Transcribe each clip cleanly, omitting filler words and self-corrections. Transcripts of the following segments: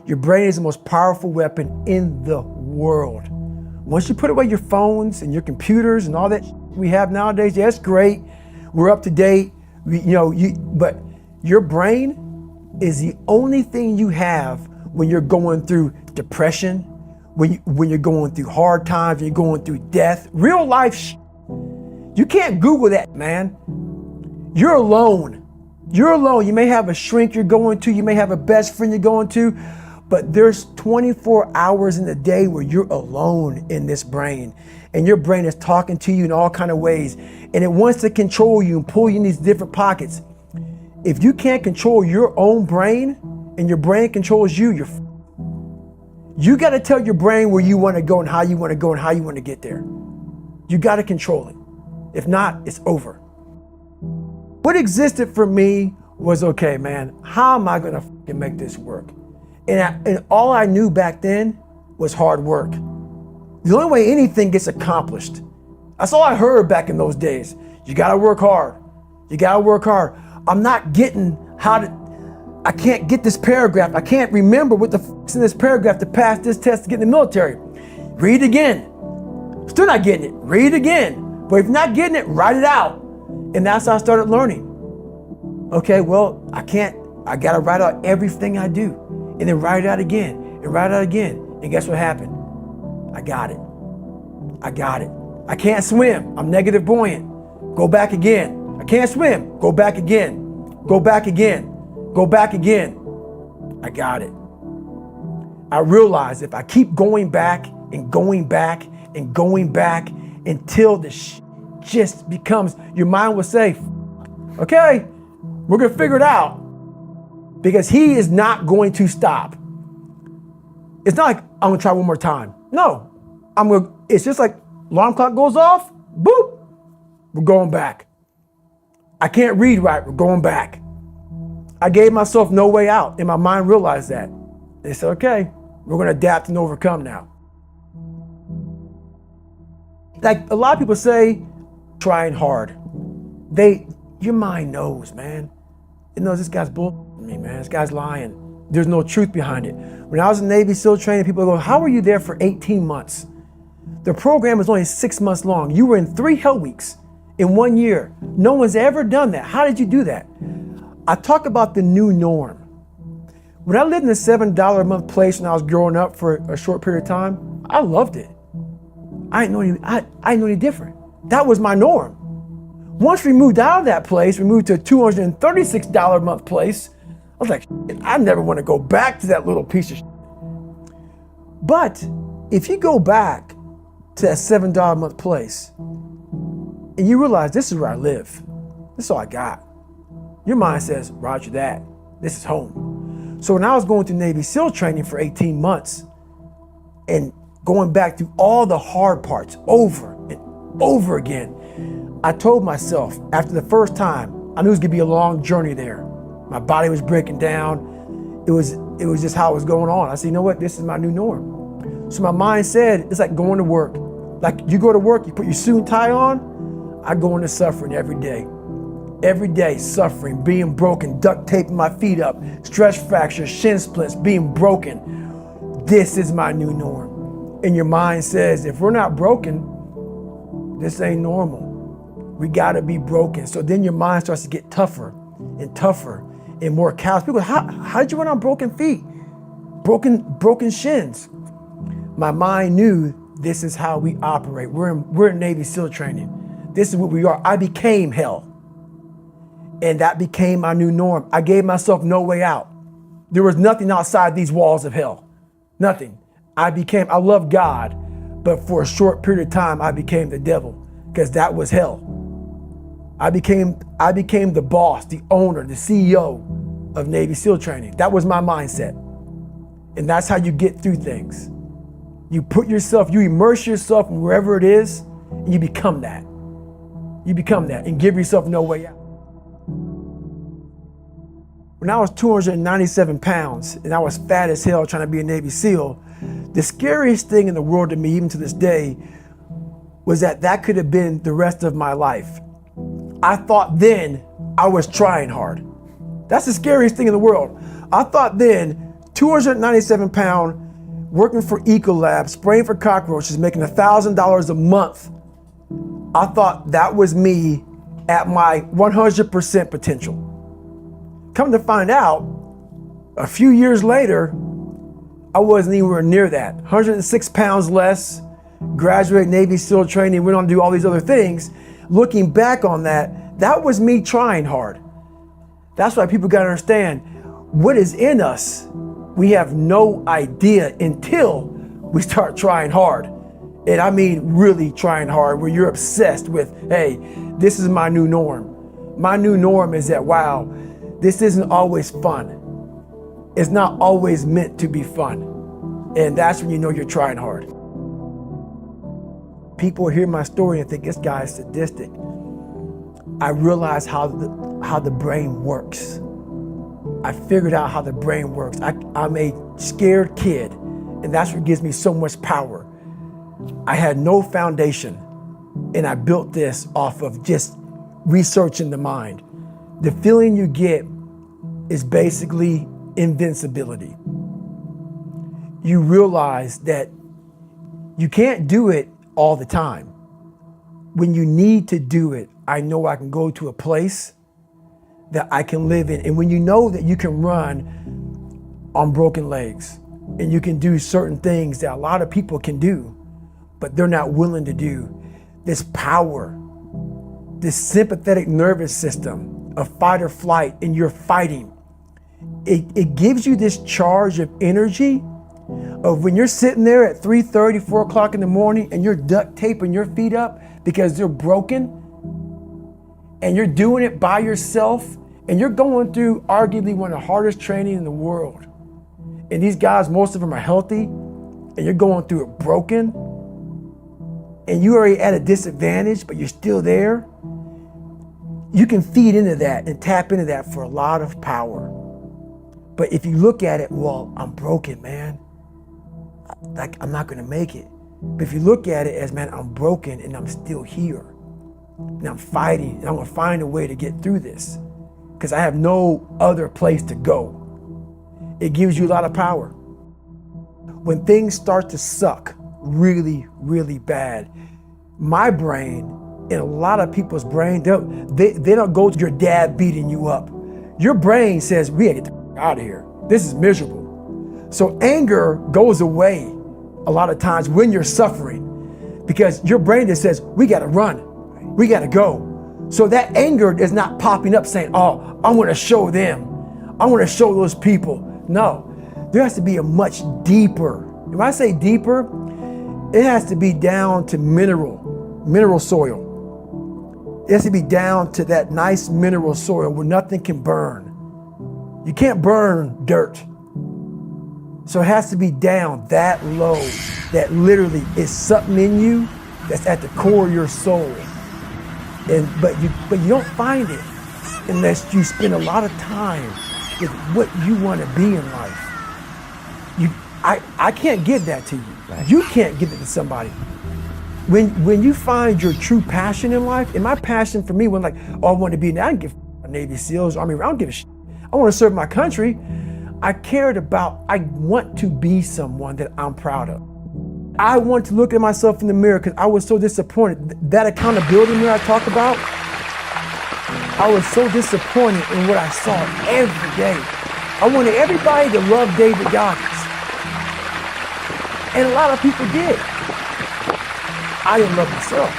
Your brain is the most powerful weapon in the world. Once you put away your phones and your computers and all that we have nowadays, yeah, it's great. We're up to date. But your brain is the only thing you have when you're going through depression, when you're going through hard times, when you're going through death, real life. You can't Google that, man. You're alone. You're alone. You may have a shrink you're going to, you may have a best friend you're going to, but there's 24 hours in the day where you're alone in this brain, and your brain is talking to you in all kinds of ways, and it wants to control you and pull you in these different pockets. If you can't control your own brain and your brain controls you, you got to tell your brain where you want to go and how you want to go and how you want to get there. You got to control it. If not, it's over. What existed for me was, okay, man, how am I going to make this work? And all I knew back then was hard work. The only way anything gets accomplished. That's all I heard back in those days. You got to work hard. You got to work hard. I'm not getting I can't get this paragraph. I can't remember what the f***'s in this paragraph to pass this test to get in the military. Read it again. Still not getting it. Read it again. But if you're not getting it, write it out. And that's how I started learning. Okay, well, I got to write out everything I do. And then write it out again and write it out again. And guess what happened? I got it. I can't swim. I'm negative buoyant. Go back again. I can't swim. Go back again. Go back again. Go back again. I got it. I realized if I keep going back and going back and going back until the just becomes, your mind will say, okay, we're going to figure it out. Because he is not going to stop. It's not like I'm going to try one more time. No, it's just like alarm clock goes off, boop, we're going back. I can't read right, we're going back. I gave myself no way out, and my mind realized that. They said, okay, we're going to adapt and overcome now. Like a lot of people say, trying hard. Your mind knows, man. It knows this guy's bull me, man. This guy's lying. There's no truth behind it. When I was in Navy SEAL training, people go, how were you there for 18 months? The program was only 6 months long. You were in 3 hell weeks in 1 year. No one's ever done that. How did you do that? I talk about the new norm. When I lived in a $7 a month place when I was growing up for a short period of time, I loved it. I didn't know any different. That was my norm. Once we moved out of that place, we moved to a $236 a month place. I was like, I never want to go back to that little piece of shit. But if you go back to that $7 a month place and you realize this is where I live, this is all I got, your mind says, roger that, this is home. So when I was going through Navy SEAL training for 18 months and going back through all the hard parts over and over again, I told myself after the first time, I knew it was gonna be a long journey there. My body was breaking down. It was just how it was going on. I said, you know what? This is my new norm. So my mind said, it's like going to work. Like you go to work, you put your suit and tie on. I go into suffering every day. Every day suffering, being broken, duct taping my feet up, stress fractures, shin splints, being broken. This is my new norm. And your mind says, if we're not broken, this ain't normal. We gotta be broken. So then your mind starts to get tougher and tougher and more callous. People go, how did you run on broken feet? Broken shins. My mind knew this is how we operate. We're in Navy SEAL training. This is what we are. I became hell. And that became my new norm. I gave myself no way out. There was nothing outside these walls of hell. Nothing. I love God, but for a short period of time, I became the devil because that was hell. I became the boss, the owner, the CEO of Navy SEAL training. That was my mindset. And that's how you get through things. You immerse yourself in wherever it is, and you become that. You become that and give yourself no way out. When I was 297 pounds and I was fat as hell trying to be a Navy SEAL, the scariest thing in the world to me, even to this day, was that could have been the rest of my life. I thought then I was trying hard. That's the scariest thing in the world. I thought then 297 pound, working for Ecolab, spraying for cockroaches, making $1,000 a month. I thought that was me at my 100% potential. Come to find out, a few years later, I wasn't anywhere near that. 106 pounds less, graduated Navy SEAL training, went on to do all these other things. Looking back on that, that was me trying hard. That's why people gotta understand what is in us. We have no idea until we start trying hard. And I mean really trying hard, where you're obsessed with, hey, this is my new norm. My new norm is that, wow, this isn't always fun. It's not always meant to be fun. And that's when you know you're trying hard. People hear my story and think this guy is sadistic. I realized how the brain works. I figured out how the brain works. I'm a scared kid, and that's what gives me so much power. I had no foundation, and I built this off of just researching the mind. The feeling you get is basically invincibility. You realize that you can't do it all the time. When you need to do it, I know I can go to a place that I can live in. And when you know that you can run on broken legs and you can do certain things that a lot of people can do, but they're not willing to do, this power, this sympathetic nervous system of fight or flight, and you're fighting, it gives you this charge of energy of when you're sitting there at 3:30, 4 o'clock in the morning and you're duct taping your feet up because they're broken, and you're doing it by yourself, and you're going through arguably one of the hardest training in the world. And these guys, most of them are healthy, and you're going through it broken, and you're already at a disadvantage, but you're still there. You can feed into that and tap into that for a lot of power. But if you look at it, well, I'm broken, man. Like, I'm not gonna make it. But if you look at it as, man, I'm broken and I'm still here. And I'm fighting, and I'm gonna find a way to get through this because I have no other place to go. It gives you a lot of power. When things start to suck really, really bad, my brain and a lot of people's brain, they don't go to your dad beating you up. Your brain says, we gotta get the out of here. This is miserable. So anger goes away a lot of times when you're suffering because your brain just says, we gotta run. We gotta go. So that anger is not popping up saying, oh, I wanna show them. I wanna show those people. No, there has to be a much deeper. When I say deeper, it has to be down to mineral soil. It has to be down to that nice mineral soil where nothing can burn. You can't burn dirt. So it has to be down that low, that literally is something in you that's at the core of your soul. But you don't find it unless you spend a lot of time with what you want to be in life. I can't give that to you. Right. You can't give it to somebody. When you find your true passion in life, and my passion for me was like, oh, I want to be, I don't give a Navy SEALs, Army, I don't give a shit. I want to serve my country. I want to be someone that I'm proud of. I want to look at myself in the mirror because I was so disappointed. That accountability mirror I talk about, I was so disappointed in what I saw every day. I wanted everybody to love David Goggins. And a lot of people did. I didn't love myself.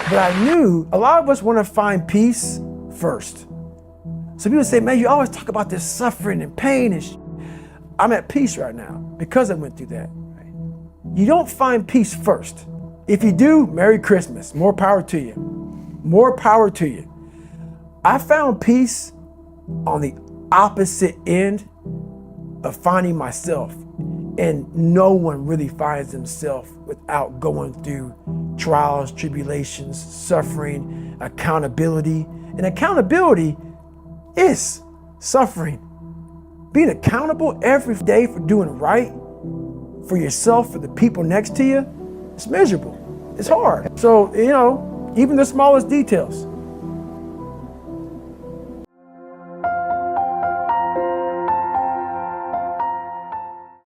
But I knew a lot of us want to find peace first. So people say, man, you always talk about this suffering and pain and I'm at peace right now because I went through that. You don't find peace first. If you do, Merry Christmas. More power to you. More power to you. I found peace on the opposite end of finding myself. And no one really finds themselves without going through trials, tribulations, suffering, accountability. And accountability is suffering. Being accountable every day for doing right for yourself, for the people next to you, it's miserable. It's hard. So, even the smallest details.